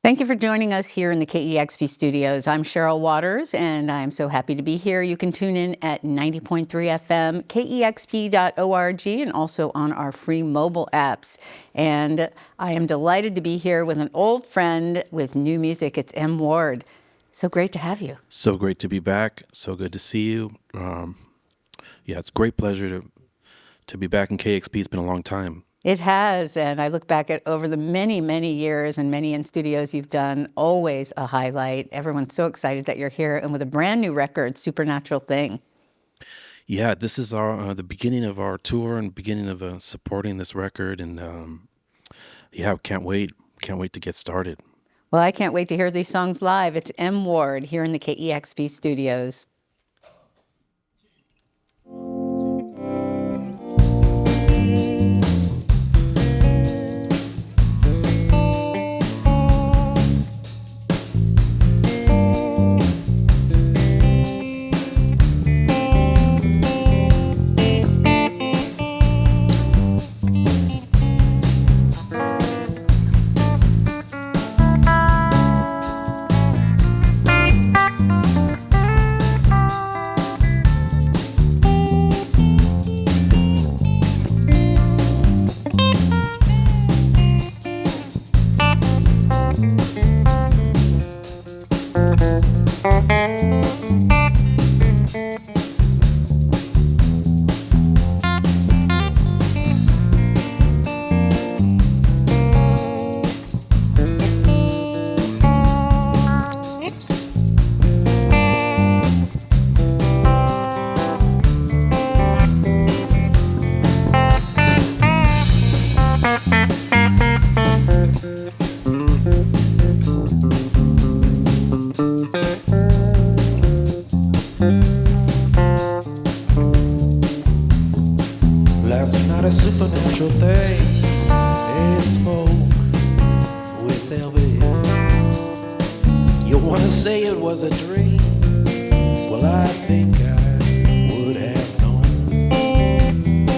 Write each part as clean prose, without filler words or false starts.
Thank you for joining us here in the KEXP studios. I'm Cheryl Waters, and I'm so happy to be here. You can tune in at 90.3 FM, kexp.org, and also on our free mobile apps. And I am delighted to be here with an old friend with new music. It's M. Ward. So great to have you. So great to be back. So good to see you. It's a great pleasure to be back in KEXP. It's been a long time. It has, and I look back at over the many, many years and many in studios you've done, always a highlight. Everyone's so excited that you're here and with a brand new record, Supernatural Thing. Yeah, this is our the beginning of our tour and beginning of supporting this record, and can't wait to get started. Well, I can't wait to hear these songs live. It's M. Ward here in the KEXP studios. A supernatural thing is smoke with Elvis. You wanna say it was a dream? Well, I think I would have known.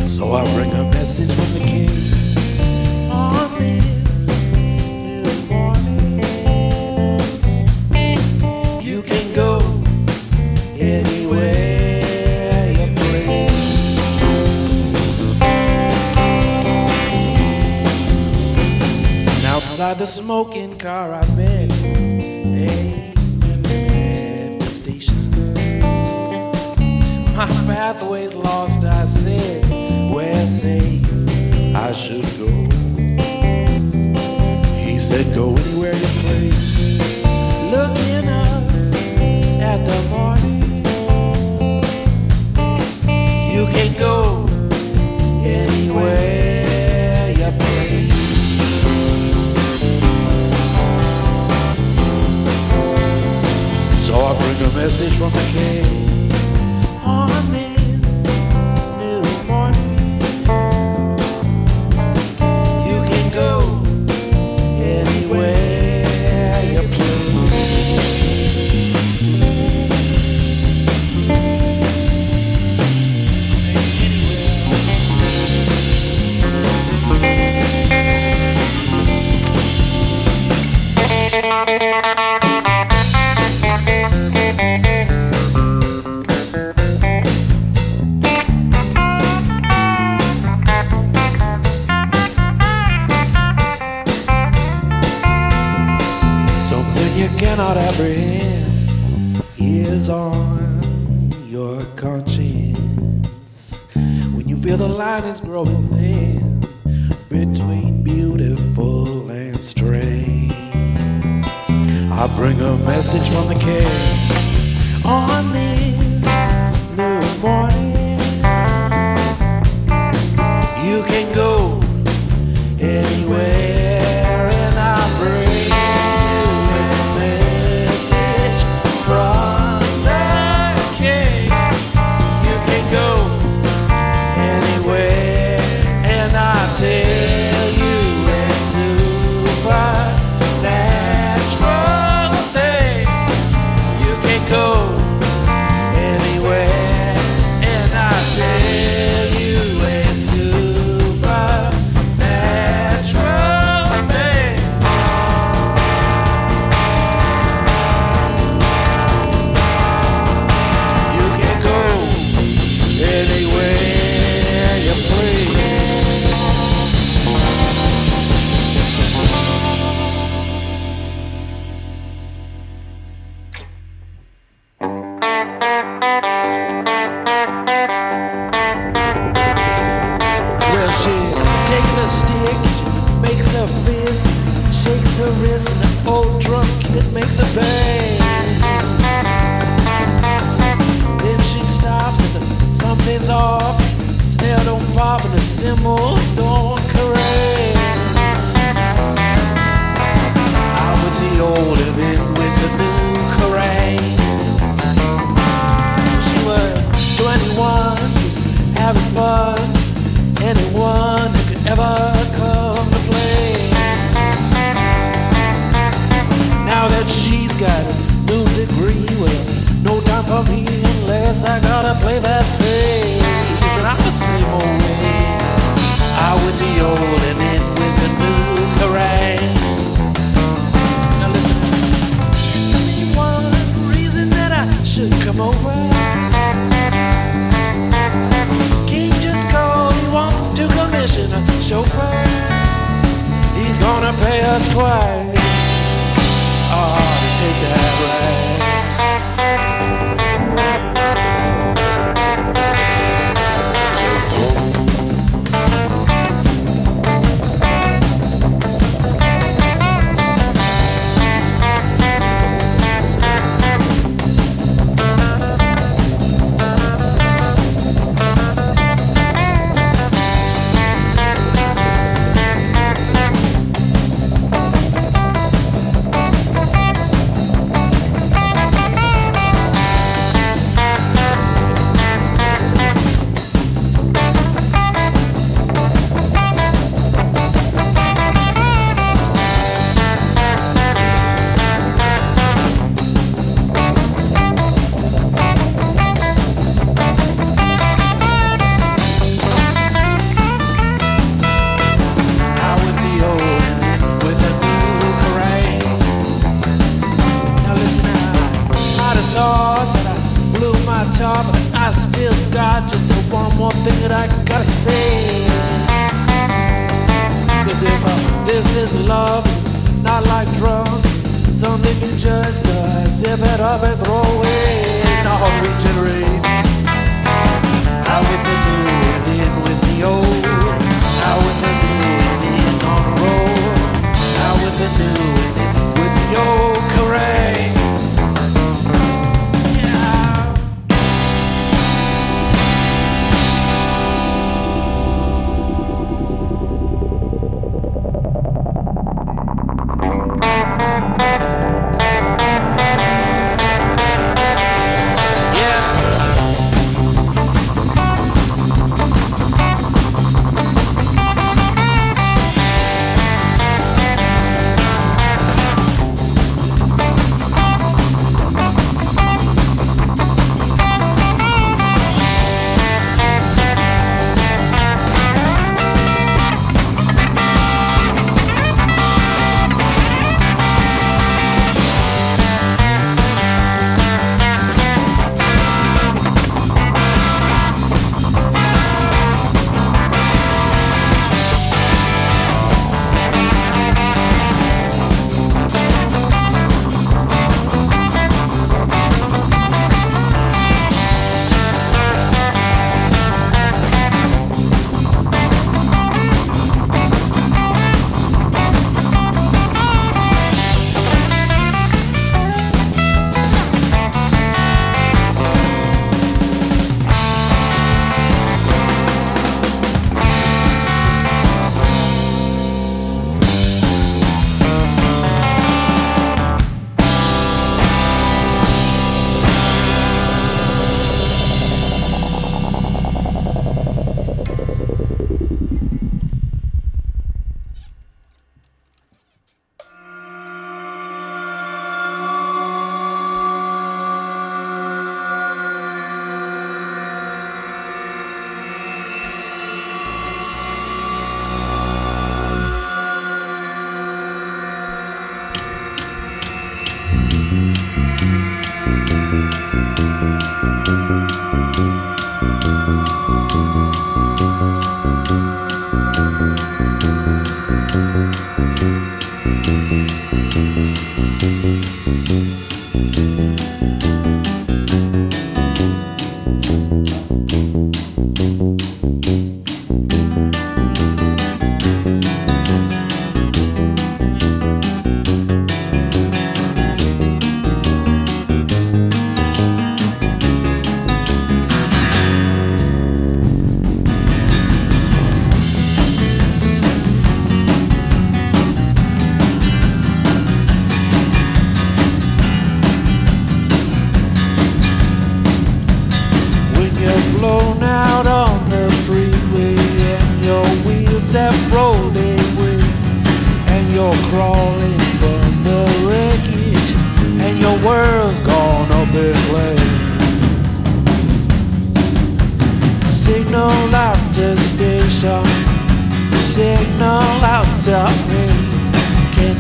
So I bring a message from the king on this new morning. You can go anywhere. Outside the smoking car I met a man at the station. My pathway's lost, I said, where say I should go? He said, go anywhere you please. Looking up at the morning, you can go anywhere you please. So I bring a message from the king on this new morning. You can go anywhere you cannot apprehend is on your conscience when you feel the line is growing thin between beautiful and strange. I bring a message from the king on this new morning. You can go anywhere, and I bring go anywhere, and to risk, and the old drunk kid makes a bang. Then she stops and says, something's off. Snare don't pop and the cymbals don't correct. Out with the old and in with the new kerrang. She was 21, just having fun. Anyone who could ever come to play. Now that she's got a new degree, well, no time for me unless I gotta play that bass. And I'm the same old way. Out with the old and in with the new kerrang. Now listen, one reason that I should come over. King just called, he wants to commission a chauffeur. He's gonna pay us twice. To take that ride.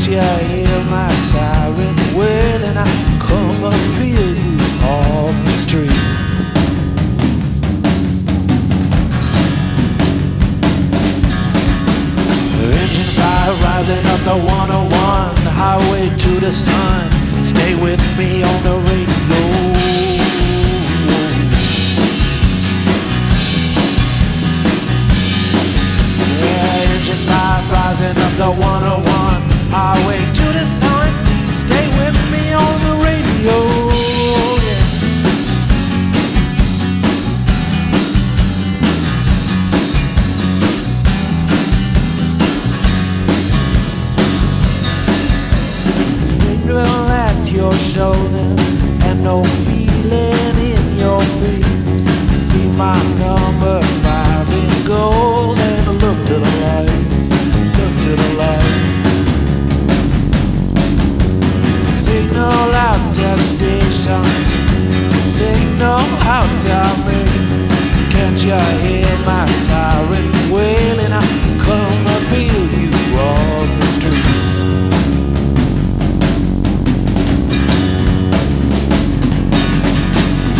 you hear my siren wailing? I come up feel you off the street. Engine fire rising up the 101, the highway to the sun. Stay with me on the radio. Yeah, engine fire rising up the 101, highway to the sun. Stay with me on the radio. Yeah. At your shoulder and no feeling in your feet. See my number 5 in gold and look to the light, look to the light. Signal out to station, signal out to me. Can't you hear my siren wailing? I come to feel you off the street.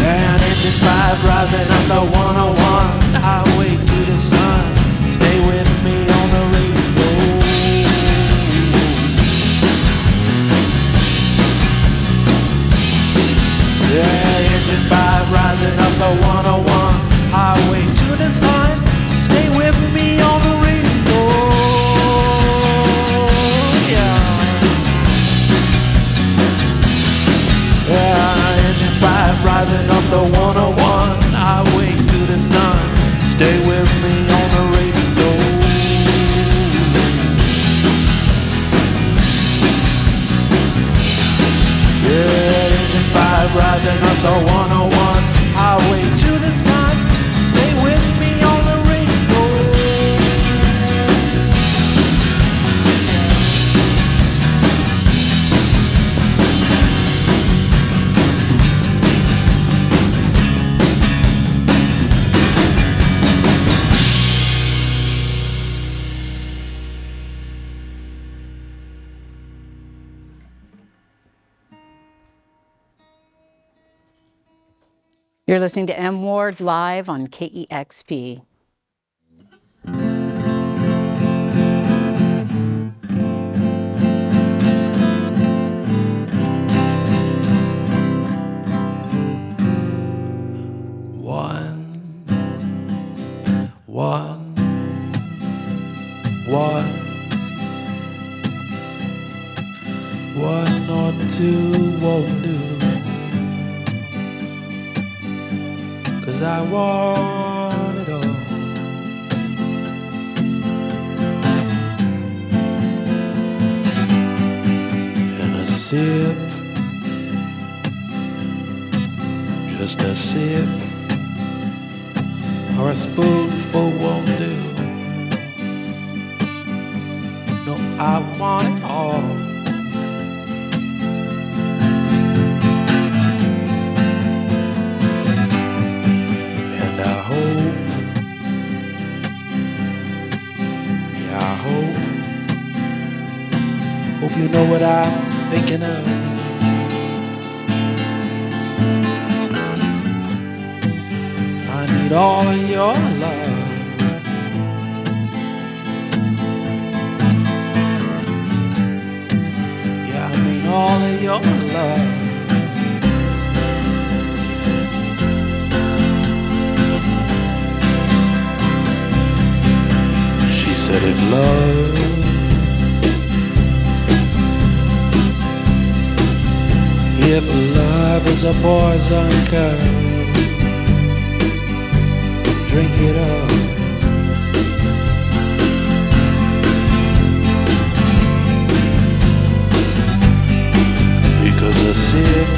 And engine 5 rising up the 101, highway to the sun. Stay with me on the radio. Yeah, engine 5 rising up the 101, highway to the sun. Stay with me on the radio. Yeah. Yeah, engine 5 rising up the 101, highway to the sun. Stay with me on the radio. Yeah, engine 5 rising up the 101, highway to the sun. Stay with me on the radio. You're listening to M Ward live on KEXP. One or two won't do, 'cause I want it all. And a sip, just a sip, or a spoonful won't do. No, I want it all. Hope you know what I'm thinking of. I need all of your love. Yeah, I need all of your love. She said if love if love is a poison curve, drink it up. Because a sip,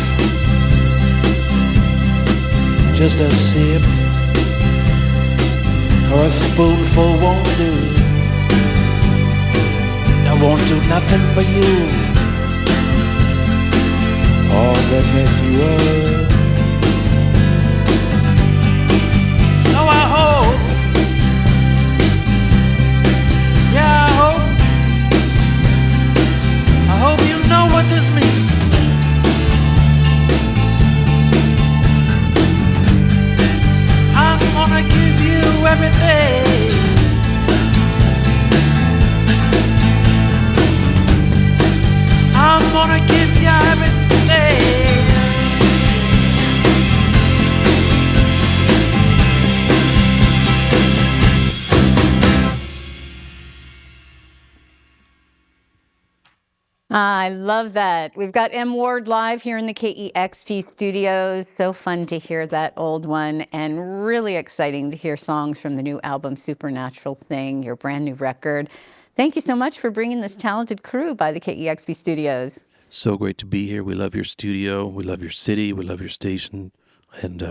just a sip, or a spoonful won't do. That won't do nothing for you. All but mess you up. So I hope, yeah I gonna give you everything. I love that. We've got M. Ward live here in the KEXP studios. So fun to hear that old one, and really exciting to hear songs from the new album, Supernatural Thing, your brand new record. Thank you so much for bringing this talented crew by the KEXP studios. So great to be here. We love your studio. We love your city. We love your station. And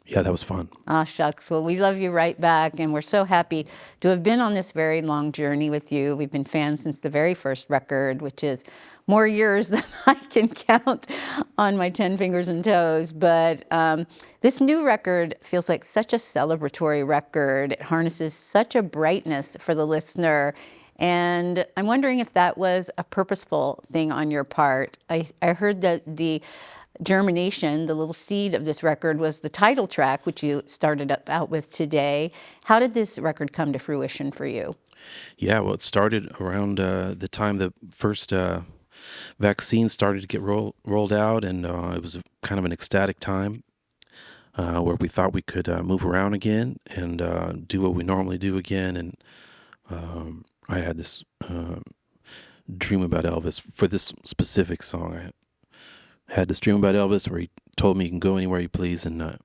yeah, that was fun. Ah, shucks. Well, we love you right back, and we're so happy to have been on this very long journey with you. We've been fans since the very first record, which is more years than I can count on my 10 fingers and toes. But this new record feels like such a celebratory record. It harnesses such a brightness for the listener. And I'm wondering if that was a purposeful thing on your part. I heard that the germination, the little seed of this record, was the title track, which you started out with today. How did this record come to fruition for you? Yeah, well, it started around the time the first vaccine started to get rolled out, and it was kind of an ecstatic time where we thought we could move around again and do what we normally do again. And I had this dream about Elvis for this specific song. I had this dream about Elvis where he told me you can go anywhere you please, and I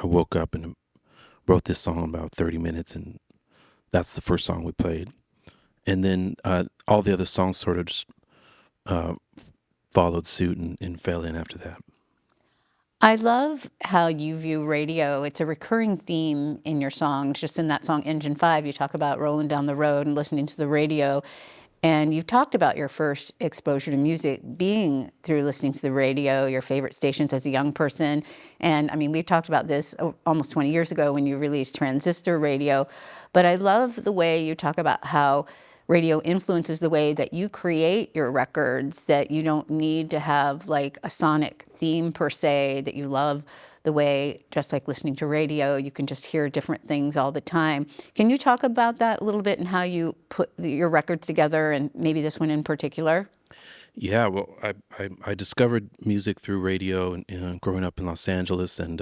woke up and wrote this song in about 30 minutes, and that's the first song we played. And then all the other songs sort of just followed suit and fell in after that. I love how you view radio. It's a recurring theme in your songs. Just in that song, Engine 5, you talk about rolling down the road and listening to the radio. And you've talked about your first exposure to music being through listening to the radio, your favorite stations as a young person. And I mean, we've talked about this almost 20 years ago when you released Transistor Radio. But I love the way you talk about how radio influences the way that you create your records, that you don't need to have like a sonic theme per se, that you love the way, just like listening to radio, you can just hear different things all the time. Can you talk about that a little bit and how you put your records together, and maybe this one in particular? Yeah, well, I discovered music through radio and growing up in Los Angeles, and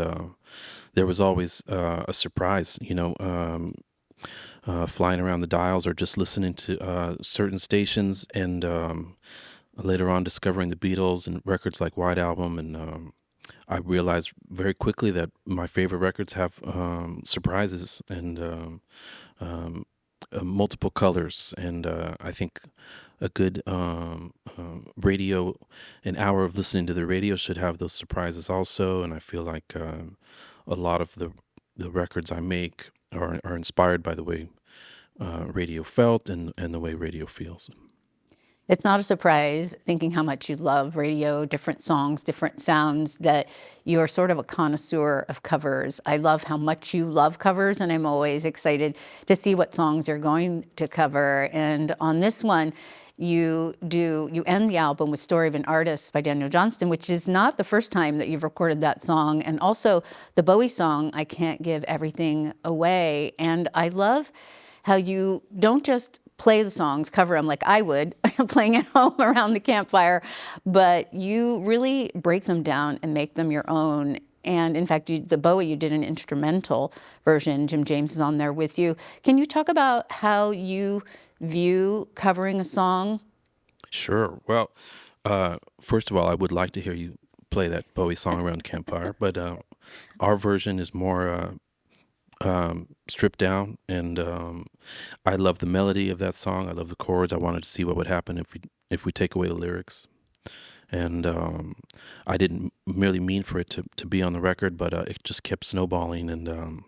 there was always a surprise, flying around the dials or just listening to certain stations, and later on discovering the Beatles and records like White Album. And I realized very quickly that my favorite records have surprises and multiple colors. And I think a good radio, an hour of listening to the radio should have those surprises also. And I feel like a lot of the records I make are inspired by the way radio felt and the way radio feels. It's not a surprise, thinking how much you love radio, different songs, different sounds, that you're sort of a connoisseur of covers. I love how much you love covers, and I'm always excited to see what songs you're going to cover. And on this one, you end the album with Story of an Artist by Daniel Johnston, which is not the first time that you've recorded that song, and also the Bowie song, I Can't Give Everything Away. And I love how you don't just play the songs, cover them like I would, playing at home around the campfire, but you really break them down and make them your own. And in fact, the Bowie, you did an instrumental version. Jim James is on there with you. Can you talk about how you view covering a song? Sure. Well, first of all, I would like to hear you play that Bowie song around the campfire, but our version is more stripped down, and I love the melody of that song. I love the chords. I wanted to see what would happen if we take away the lyrics, and I didn't merely mean for it to be on the record, but it just kept snowballing and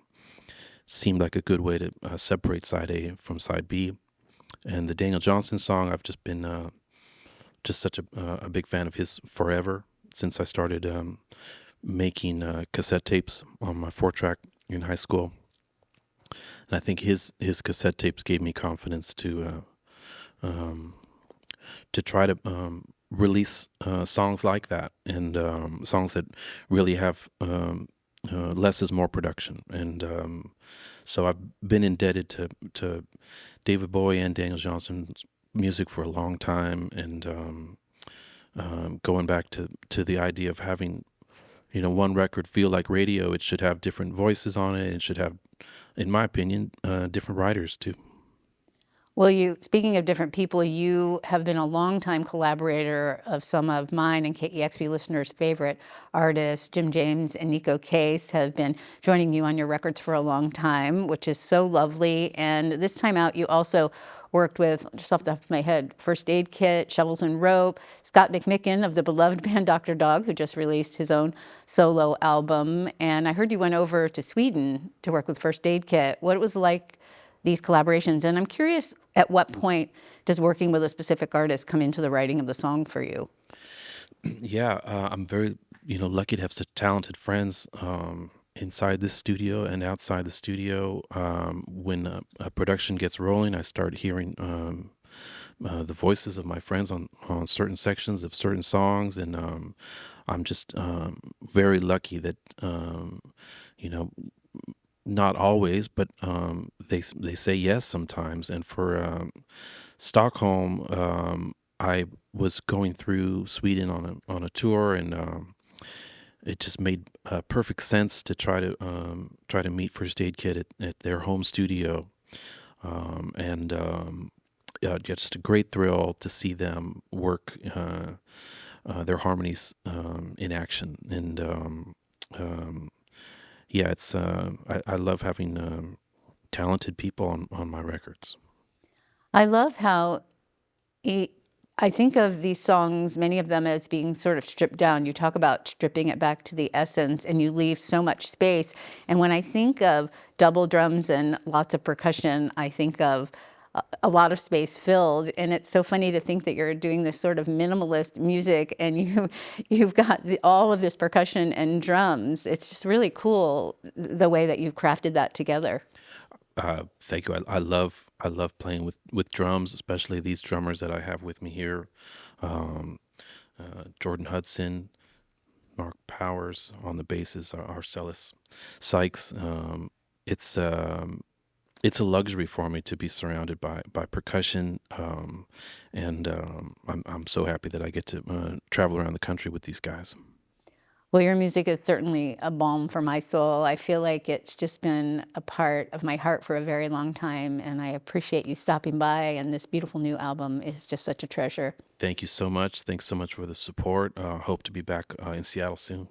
seemed like a good way to separate side A from side B. And the Daniel Johnston song, I've just been just such a big fan of his forever since I started making cassette tapes on my 4-track in high school. And I think his cassette tapes gave me confidence to try to release songs like that, and songs that really have less is more production. And so I've been indebted to David Bowie and Daniel Johnston's music for a long time, and going back to the idea of having, one record feel like radio. It should have different voices on it. It should have, in my opinion, different writers too. Well, speaking of different people, you have been a longtime collaborator of some of mine and KEXP listeners' favorite artists. Jim James and Nico Case have been joining you on your records for a long time, which is so lovely. And this time out, you also worked with, just off the top of my head, First Aid Kit, Shovels and Rope, Scott McMicken of the beloved band Dr. Dog, who just released his own solo album. And I heard you went over to Sweden to work with First Aid Kit. What it was like, these collaborations, and I'm curious, at what point does working with a specific artist come into the writing of the song for you? Yeah, I'm very, lucky to have such talented friends inside this studio and outside the studio. When a production gets rolling, I start hearing the voices of my friends on certain sections of certain songs, and I'm just very lucky that, not always, but they say yes sometimes. And for Stockholm, I was going through Sweden on a tour, and it just made perfect sense to try to meet First Aid Kit at their home studio, and just a great thrill to see them work their harmonies in action. And yeah, it's I love having talented people on my records. I love how I think of these songs, many of them, as being sort of stripped down. You talk about stripping it back to the essence, and you leave so much space. And when I think of double drums and lots of percussion, I think of a lot of space filled. And it's so funny to think that you're doing this sort of minimalist music, and you've got all of this percussion and drums. It's just really cool the way that you've crafted that together. Thank you. I love playing with drums, especially these drummers that I have with me here. Jordan Hudson, Mark Powers on the basses, Arcellus, Sykes. It's a luxury for me to be surrounded by percussion, and I'm so happy that I get to travel around the country with these guys. Well, your music is certainly a balm for my soul. I feel like it's just been a part of my heart for a very long time, and I appreciate you stopping by, and this beautiful new album is just such a treasure. Thank you so much. Thanks so much for the support. Hope to be back in Seattle soon.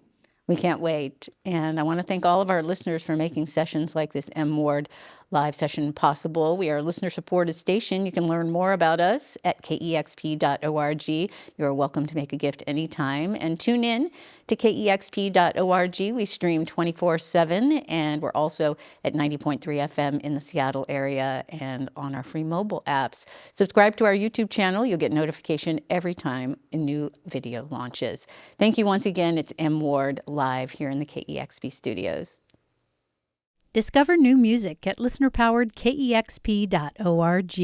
We can't wait. And I want to thank all of our listeners for making sessions like this M Ward live session possible. We are a listener-supported station. You can learn more about us at kexp.org. You are welcome to make a gift anytime. And tune in to kexp.org. We stream 24/7, and we're also at 90.3 FM in the Seattle area and on our free mobile apps. Subscribe to our YouTube channel. You'll get notification every time a new video launches. Thank you once again. It's M Ward live here in the KEXP studios. Discover new music at listener-powered kexp.org.